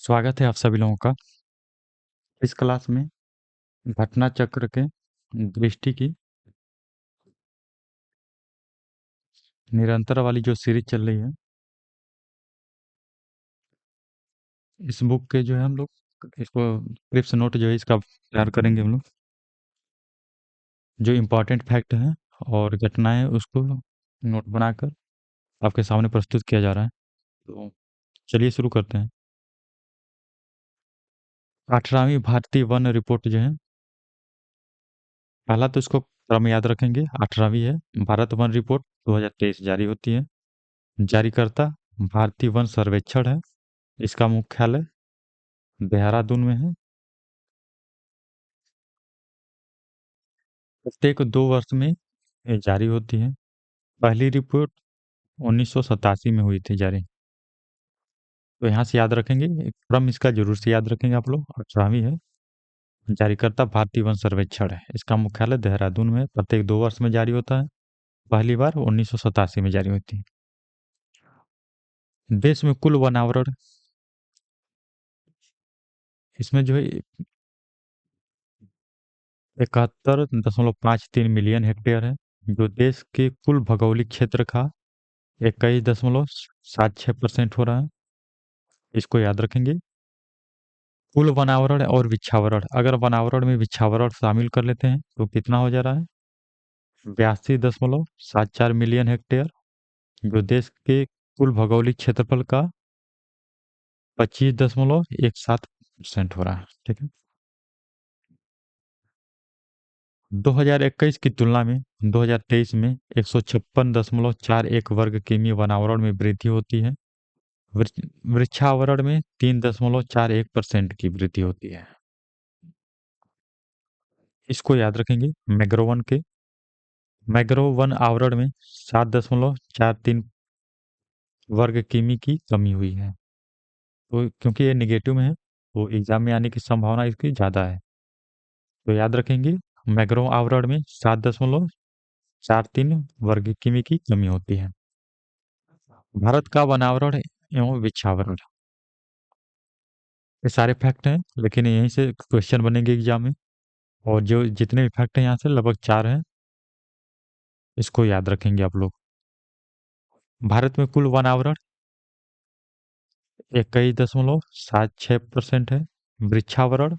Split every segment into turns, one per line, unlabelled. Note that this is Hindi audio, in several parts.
स्वागत है आप सभी लोगों का इस क्लास में घटना चक्र के दृष्टि की निरंतर वाली जो सीरीज चल रही है। इस बुक के जो है हम लोग इसको क्रिप्स नोट जो है इसका तैयार करेंगे हम लोग। जो इम्पोर्टेंट फैक्ट है और घटनाएं उसको नोट बनाकर आपके सामने प्रस्तुत किया जा रहा है। तो चलिए शुरू करते हैं। 18वीं भारतीय वन रिपोर्ट जो है, पहला तो इसको क्रम याद रखेंगे। 18वीं है भारत वन रिपोर्ट 2023 जारी होती है। जारीकर्ता भारतीय वन सर्वेक्षण है। इसका मुख्यालय देहरादून में है। प्रत्येक 2 वर्ष में ये जारी होती है। पहली रिपोर्ट 1987 में हुई थी जारी। तो यहाँ से याद रखेंगे, एक क्रम इसका जरूर से याद रखेंगे आप लोग। 18वीं है। जारीकर्ता भारतीय वन सर्वेक्षण है। इसका मुख्यालय देहरादून में है। प्रत्येक 2 वर्ष में जारी होता है। पहली बार 1987 में जारी होती है। देश में कुल वन आवरण इसमें जो है 71.53 मिलियन हेक्टेयर है, जो देश के कुल भौगोलिक क्षेत्र का 21.76% हो रहा है। इसको याद रखेंगे। कुल वनावरण और वृक्षावरण, अगर वनावरण में वृक्षावरण शामिल कर लेते हैं तो कितना हो जा रहा है? 82.74 मिलियन हेक्टेयर, जो देश के कुल भौगोलिक क्षेत्रफल का 25.17% हो रहा है। ठीक है। 2021 की तुलना में 2023 में 156.41 वर्ग किमी वनावरण में वृद्धि होती है। वृक्षावरण में 3.41% की वृद्धि होती है। इसको याद रखेंगे। मैग्रोव वन आवरण में 7.43 वर्ग किमी की कमी हुई है। तो क्योंकि ये निगेटिव में है तो एग्जाम में आने की संभावना इसकी ज़्यादा है। तो याद रखेंगे, मैग्रोव आवरण में 7.43 वर्ग किमी की कमी होती है। भारत का वनावरण एवं वृक्षावरण, ये सारे फैक्ट हैं, लेकिन यहीं से क्वेश्चन बनेंगे एग्जाम में। और जो जितने भी फैक्ट हैं यहाँ से लगभग 4 हैं। इसको याद रखेंगे आप लोग। भारत में कुल वन आवरण 21.76% है। वृक्षावरण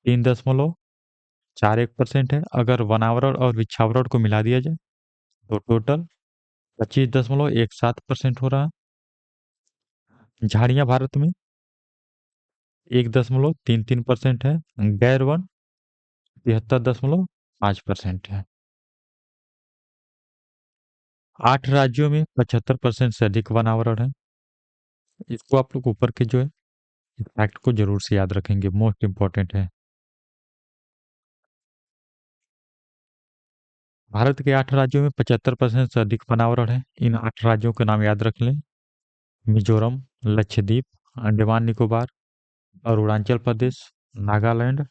3.41% है। अगर वनावरण और वृक्षावरण को मिला दिया जाए तो टोटल 25.17% हो रहा है। झाड़ियां भारत में 1.33% है। गैर वन 73.5% है। 8 राज्यों में 75% से अधिक वनावरण है। इसको आप लोग ऊपर के जो है फैक्ट को जरूर से याद रखेंगे, मोस्ट इंपॉर्टेंट है। भारत के 8 राज्यों में 75% से अधिक वनावरण है। इन 8 राज्यों के नाम याद रख लें। मिजोरम, लक्षद्वीप, अंडमान निकोबार, अरुणाचल प्रदेश, नागालैंड,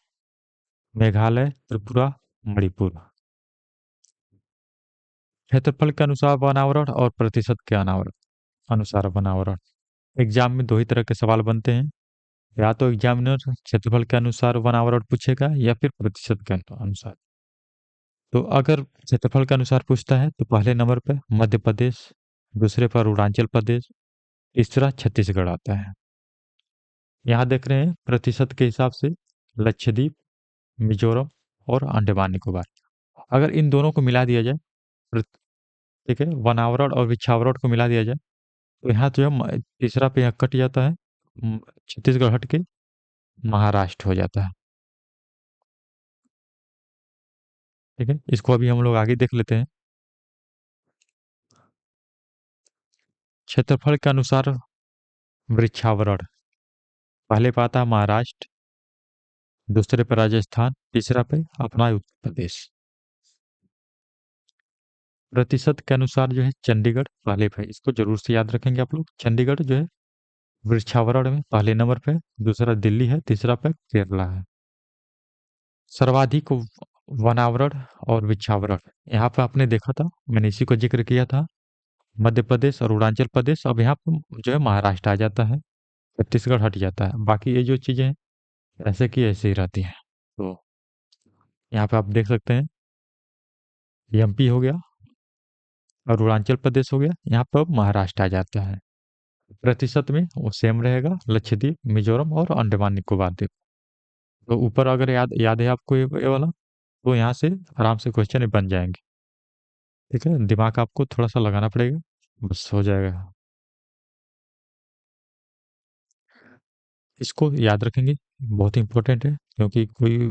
मेघालय, त्रिपुरा, मणिपुर। क्षेत्रफल के अनुसार वनावरण और प्रतिशत के अनावरण अनुसार वनावरण। एग्जाम में दो ही तरह के सवाल बनते हैं। या तो एग्जामिनर क्षेत्रफल के अनुसार वनावरण पूछेगा या फिर प्रतिशत के अनुसार। तो अगर क्षेत्रफल के अनुसार पूछता है तो पहले नंबर पे मध्य प्रदेश, दूसरे पर अरुणाचल प्रदेश, तीसरा छत्तीसगढ़ आता है। यहाँ देख रहे हैं प्रतिशत के हिसाब से लक्षद्वीप, मिजोरम और अंडमान निकोबार। अगर इन दोनों को मिला दिया जाए, ठीक है, वनावरण और विछावरण को मिला दिया जाए तो यहाँ जो है तीसरा पे यहाँ कट जाता है। छत्तीसगढ़ हट के महाराष्ट्र हो जाता है। ठीक है, इसको अभी हम लोग आगे देख लेते हैं। क्षेत्रफल के अनुसार वृक्षावरण, पहले पे आता है महाराष्ट्र, दूसरे पे राजस्थान, तीसरा पे अपना उत्तर प्रदेश। प्रतिशत के अनुसार जो है चंडीगढ़ पहले पे, इसको जरूर से याद रखेंगे आप लोग। चंडीगढ़ जो है वृक्षावरण में पहले नंबर पे, दूसरा दिल्ली है, तीसरा पे केरला है। सर्वाधिक वनावरण और वृक्षावरण, यहाँ पे आपने देखा था, मैंने इसी को जिक्र किया था, मध्य प्रदेश और अरुणाचल प्रदेश। अब यहाँ पे जो है महाराष्ट्र आ जाता है। छत्तीसगढ़ हट जाता है, बाकी ये जो चीजें हैं ऐसे की ऐसे ही रहती हैं। तो यहाँ पे आप देख सकते हैं, एमपी हो गया, अरुणाचल प्रदेश हो गया, यहाँ पर महाराष्ट्र आ जाता है। प्रतिशत में वो सेम रहेगा, लक्षद्वीप, मिजोरम और अंडमान निकोबार द्वीप। तो ऊपर अगर याद याद है आपको ये वाला, तो यहाँ से आराम से क्वेश्चन बन जाएंगे। ठीक है, दिमाग आपको थोड़ा सा लगाना पड़ेगा, बस हो जाएगा। इसको याद रखेंगे, बहुत इंपॉर्टेंट है, क्योंकि कोई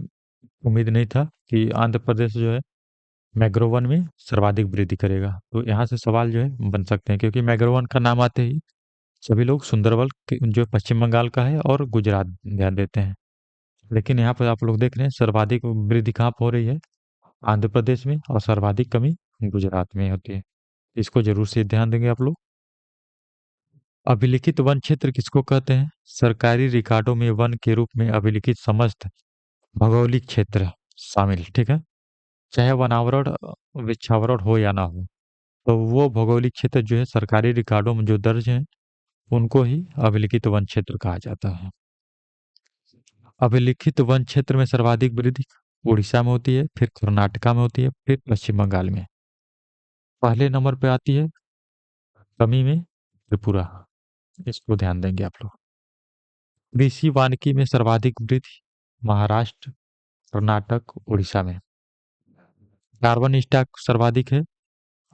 उम्मीद नहीं था कि आंध्र प्रदेश जो है मैग्रो वन में सर्वाधिक वृद्धि करेगा। तो यहाँ से सवाल जो है बन सकते हैं, क्योंकि मैग्रो वन का नाम आते ही सभी लोग सुंदरबन जो पश्चिम बंगाल का है और गुजरात ध्यान देते हैं। लेकिन यहाँ पर आप लोग देख रहे हैं सर्वाधिक वृद्धि कहाँ पर हो रही है, आंध्र प्रदेश में, और सर्वाधिक कमी गुजरात में होती है। इसको जरूर से ध्यान देंगे आप लोग। अभिलिखित वन क्षेत्र किसको कहते हैं? सरकारी रिकॉर्डों में वन के रूप में अभिलिखित समस्त भौगोलिक क्षेत्र शामिल, ठीक है, चाहे वनावरण वृक्षावरण हो या ना हो। तो वो भौगोलिक क्षेत्र जो है सरकारी रिकॉर्डों में जो दर्ज है उनको ही अभिलिखित वन क्षेत्र कहा जाता है। अभिलिखित वन क्षेत्र में सर्वाधिक वृद्धि उड़ीसा में होती है, फिर कर्नाटका में होती है, फिर पश्चिम बंगाल में। पहले नंबर पे आती है कमी में त्रिपुरा। इसको ध्यान देंगे आप लोग। कृषि वानिकी में सर्वाधिक वृद्धि महाराष्ट्र, कर्नाटक, उड़ीसा में। कार्बन स्टॉक सर्वाधिक है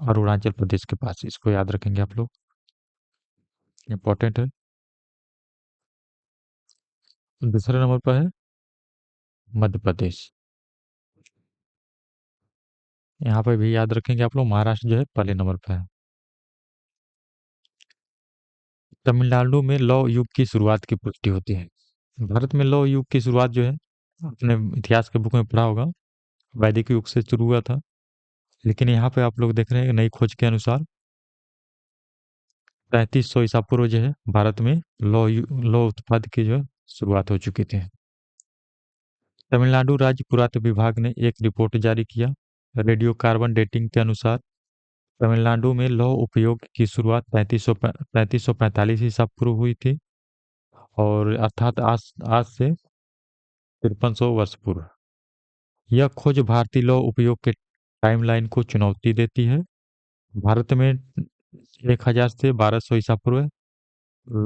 अरुणाचल प्रदेश के पास। इसको याद रखेंगे आप लोग, इंपॉर्टेंट है। दूसरे नंबर पर है मध्य प्रदेश। यहाँ पे भी याद रखेंगे आप लोग, महाराष्ट्र जो है पहले नंबर पर है। तमिलनाडु में लौह युग की शुरुआत की पुष्टि होती है। भारत में लौह युग की शुरुआत जो है अपने इतिहास के बुक में पढ़ा होगा, वैदिक युग से शुरू हुआ था। लेकिन यहाँ पे आप लोग देख रहे हैं नई खोज के अनुसार 3500 ईसा पूर्व जो है भारत में लौह उत्पाद की जो है शुरुआत हो चुकी थी। तमिलनाडु राज्य पुरातत्व विभाग ने एक रिपोर्ट जारी किया। रेडियो कार्बन डेटिंग के अनुसार तमिलनाडु में लौह उपयोग की शुरुआत 3545 ईसा पूर्व हुई थी, और अर्थात आज आज से 5300 वर्ष पूर्व। यह खोज भारतीय लौह उपयोग के टाइमलाइन को चुनौती देती है। भारत में 1000 से 1200 ईसा पूर्व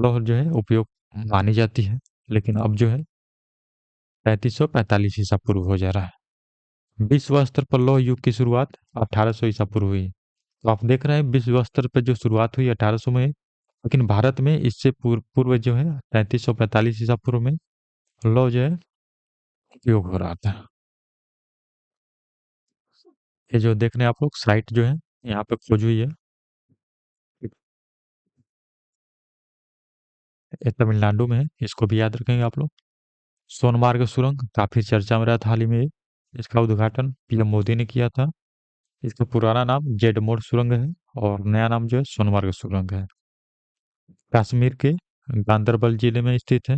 लौह जो है उपयोग मानी जाती है, लेकिन अब जो है 3545 ईसा पूर्व हो जा रहा है। विश्व स्तर पर लौह युग की शुरुआत 1800 ईसा पूर्व हुई। तो आप देख रहे हैं विश्व स्तर पर जो शुरुआत हुई 1800 में, लेकिन भारत में इससे पूर्व जो है 3545 ईसा पूर्व में लौह जो है उपयोग हो रहा था। ये जो देख रहे हैं आप लोग साइट जो है यहाँ पे खोज हुई है, ये तमिलनाडु में है, इसको भी याद रखेंगे आप लोग। सोनमार्ग सुरंग काफी चर्चा में रहा था हाल ही में। इसका उद्घाटन पीएम मोदी ने किया था। इसका पुराना नाम जेड मोड़ सुरंग है, और नया नाम जो है सोनमार्ग सुरंग है। कश्मीर के गांदरबल जिले में स्थित है।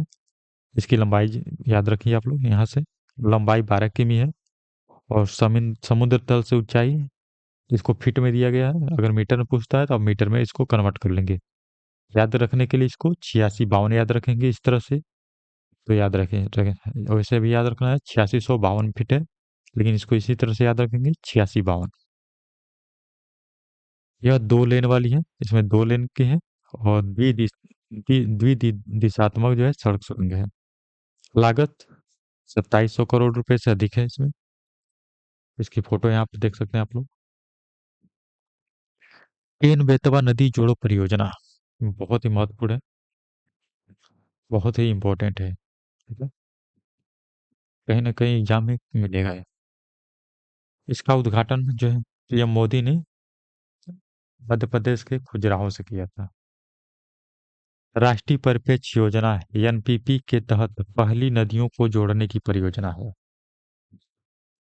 इसकी लंबाई याद रखिए आप लोग, यहाँ से लंबाई 12 किमी है, और समुद्र तल से ऊंचाई इसको फीट में दिया गया है। अगर मीटर में पूछता है तो आप मीटर में इसको कन्वर्ट कर लेंगे। याद रखने के लिए इसको 8652 याद रखेंगे इस तरह से। तो याद रखें वैसे भी याद रखना है 8652 फीट है, लेकिन इसको इसी तरह से याद रखेंगे 8652। यह 2 लेन वाली है, इसमें 2 लेन की है, और दिशात्मक जो है सड़क सुरंग है। लागत 2700 करोड़ रुपए से अधिक है इसमें। इसकी फोटो यहाँ पे देख सकते हैं आप लोग। केन बेतवा नदी जोड़ो परियोजना बहुत ही महत्वपूर्ण है, बहुत ही इंपॉर्टेंट है, ठीक है, कहीं ना कहीं एग्जाम में मिलेगा ये। इसका उद्घाटन जो है पीएम मोदी ने मध्य प्रदेश के खजुराहो से किया था। राष्ट्रीय परिप्रेक्ष्य योजना एनपीपी के तहत पहली नदियों को जोड़ने की परियोजना है।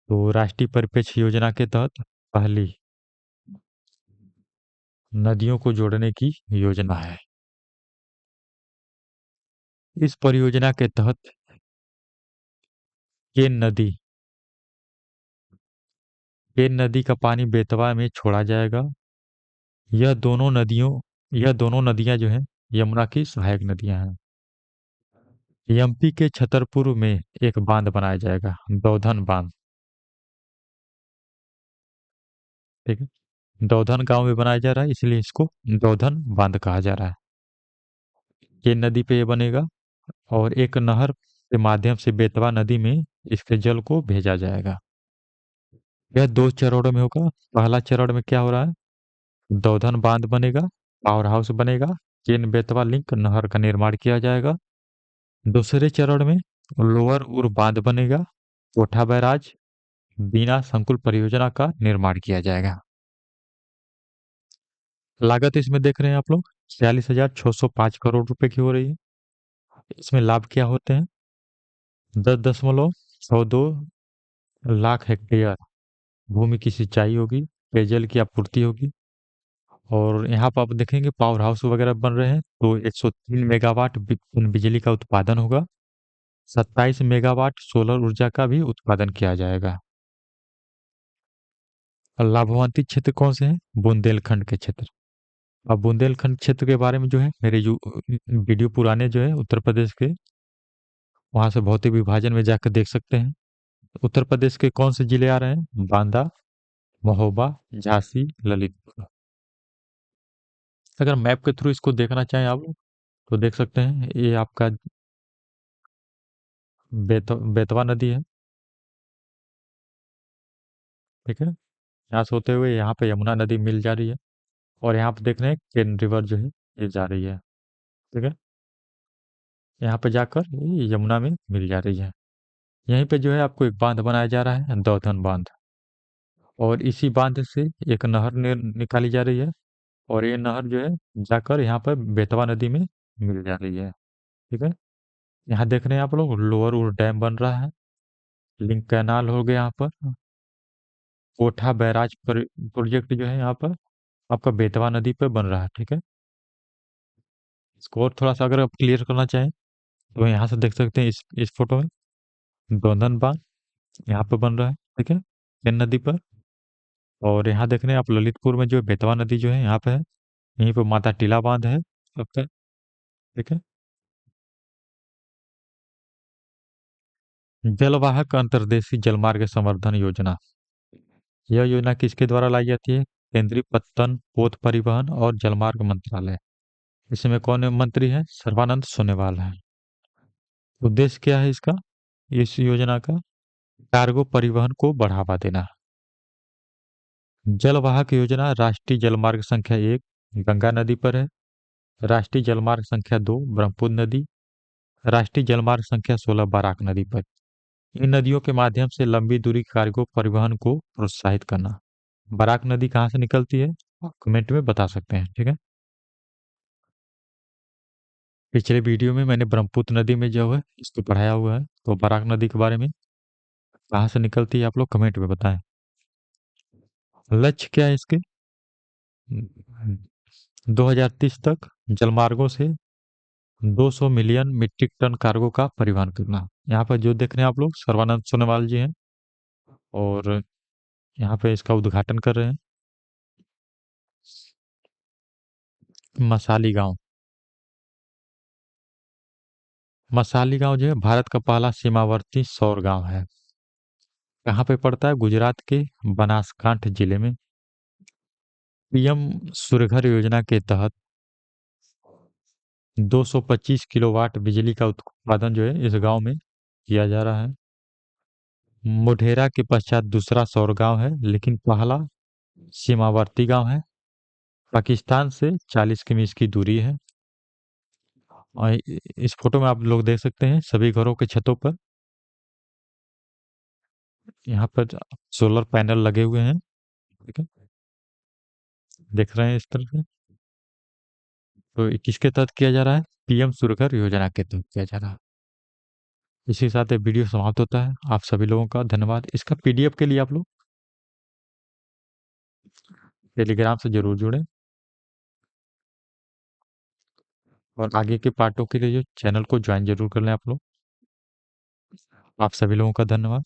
तो राष्ट्रीय परिप्रेक्ष्य योजना के तहत पहली नदियों को जोड़ने की योजना है। इस परियोजना के तहत केन नदी केन नदी का पानी बेतवा में छोड़ा जाएगा। यह दोनों नदियां जो हैं यमुना की सहायक नदियां हैं। एमपी के छतरपुर में एक बांध बनाया जाएगा, दौधन बांध। ठीक है। दौधन गांव में बनाया जा रहा है, इसलिए इसको दौधन बांध कहा जा रहा है। ये नदी पे ये बनेगा, और एक नहर के माध्यम से बेतवा नदी में इसके जल को भेजा जाएगा। यह दो चरणों में होगा। पहला चरण में क्या हो रहा है, दौधन बांध बनेगा, पावर हाउस बनेगा, केन बेतवा लिंक नहर का निर्माण किया जाएगा। दूसरे चरण में लोअर उर बांध बनेगा, कोठा बैराज, बीना संकुल परियोजना का निर्माण किया जाएगा। लागत इसमें देख रहे हैं आप लोग, 46,605 करोड़ रुपए की हो रही है। इसमें लाभ क्या होते हैं, 10,62 लाख हेक्टेयर भूमि की सिंचाई होगी, पेयजल की आपूर्ति होगी। और यहाँ पर आप देखेंगे पावर हाउस वगैरह बन रहे हैं, तो 103 मेगावाट बिजली का उत्पादन होगा, 27 मेगावाट सोलर ऊर्जा का भी उत्पादन किया जाएगा। और लाभान्वित क्षेत्र कौन से हैं, बुंदेलखंड के क्षेत्र। अब बुंदेलखंड क्षेत्र के बारे में जो है मेरे जो वीडियो पुराने जो है उत्तर प्रदेश के, वहां से भौतिक विभाजन में जाकर देख सकते हैं। उत्तर प्रदेश के कौन से जिले आ रहे हैं, बांदा, महोबा, झांसी, ललितपुर। अगर मैप के थ्रू इसको देखना चाहें आप लोग, तो देख सकते हैं, ये आपका बेतवा नदी है। ठीक है। यहाँ से होते हुए यहाँ पे यमुना नदी मिल जा रही है, और यहाँ पे देख रहे हैं केन रिवर जो है ये जा रही है। ठीक है। यहाँ पे जाकर ये यमुना में मिल जा रही है। यहीं पे जो है आपको एक बांध बनाया जा रहा है, दौधन बांध। और इसी बांध से एक नहर निकाली जा रही है, और ये नहर जो है जाकर यहाँ पर बेतवा नदी में मिल जा रही है। ठीक है। यहाँ देख रहे हैं आप लोग लोअर उर डैम बन रहा है, लिंक कैनाल हो गया यहाँ पर, कोठा बैराज प्रोजेक्ट जो है यहाँ पर आपका बेतवा नदी पे बन रहा है। ठीक है। इसको और थोड़ा सा अगर आप क्लियर करना चाहें, तो यहाँ से देख सकते हैं इस फोटो में दोंदन बांध यहाँ पे बन रहा है। ठीक है, केन नदी पर। और यहाँ देख रहे हैं आप ललितपुर में जो है बेतवा नदी जो है यहाँ पे है, यहीं पे माता टीला बांध है आपका। ठीक है। जलवाहक अंतर्देशीय जलमार्ग संवर्धन योजना, यह योजना किसके द्वारा लाई जाती है, केंद्रीय पत्तन पोत परिवहन और जलमार्ग मंत्रालय। इसमें कौन मंत्री है, सर्बानंद सोनोवाल है। उद्देश्य क्या है इसका, इस योजना का, कार्गो परिवहन को बढ़ावा देना। जलवाहक योजना राष्ट्रीय जलमार्ग संख्या 1 गंगा नदी पर है, राष्ट्रीय जलमार्ग संख्या 2 ब्रह्मपुत्र नदी, राष्ट्रीय जलमार्ग संख्या 16 बराक नदी पर। इन नदियों के माध्यम से लंबी दूरी कार्गो परिवहन को प्रोत्साहित करना। बराक नदी कहाँ से निकलती है, आप कमेंट में बता सकते हैं। ठीक है। पिछले वीडियो में मैंने ब्रह्मपुत्र नदी में जो है इसको पढ़ाया हुआ है, तो बराक नदी के बारे में कहाँ से निकलती है आप लोग कमेंट में बताएं। लक्ष्य क्या है इसके, 2030 तक जलमार्गों से 200 मिलियन मीट्रिक टन कार्गो का परिवहन करना। यहाँ पर जो देख रहे हैं आप लोग सर्बानंद सोनोवाल जी हैं, और यहाँ पे इसका उद्घाटन कर रहे हैं। मसाली गांव, मसाली गांव जो है भारत का पहला सीमावर्ती सौर गांव है। कहाँ पे पड़ता है, गुजरात के बनासकांठ जिले में। पीएम सूर्यघर योजना के तहत 225 किलोवाट बिजली का उत्पादन जो है इस गांव में किया जा रहा है। मोढेरा के पश्चात दूसरा सौर गांव है, लेकिन पहला सीमावर्ती गांव है। पाकिस्तान से 40 किमी इसकी दूरी है। और इस फोटो में आप लोग देख सकते हैं सभी घरों के छतों पर यहाँ पर सोलर पैनल लगे हुए हैं। ठीक है, देख रहे हैं इस तरह से। तो ये किसके तहत किया जा रहा है, पीएम सूर्यघर योजना के तहत किया जा रहा है। इसी के साथ ये वीडियो समाप्त होता है। आप सभी लोगों का धन्यवाद। इसका पीडीएफ के लिए आप लोग टेलीग्राम से जरूर जुड़ें, और आगे के पार्टों के लिए जो चैनल को ज्वाइन जरूर कर लें आप लोग। आप सभी लोगों का धन्यवाद।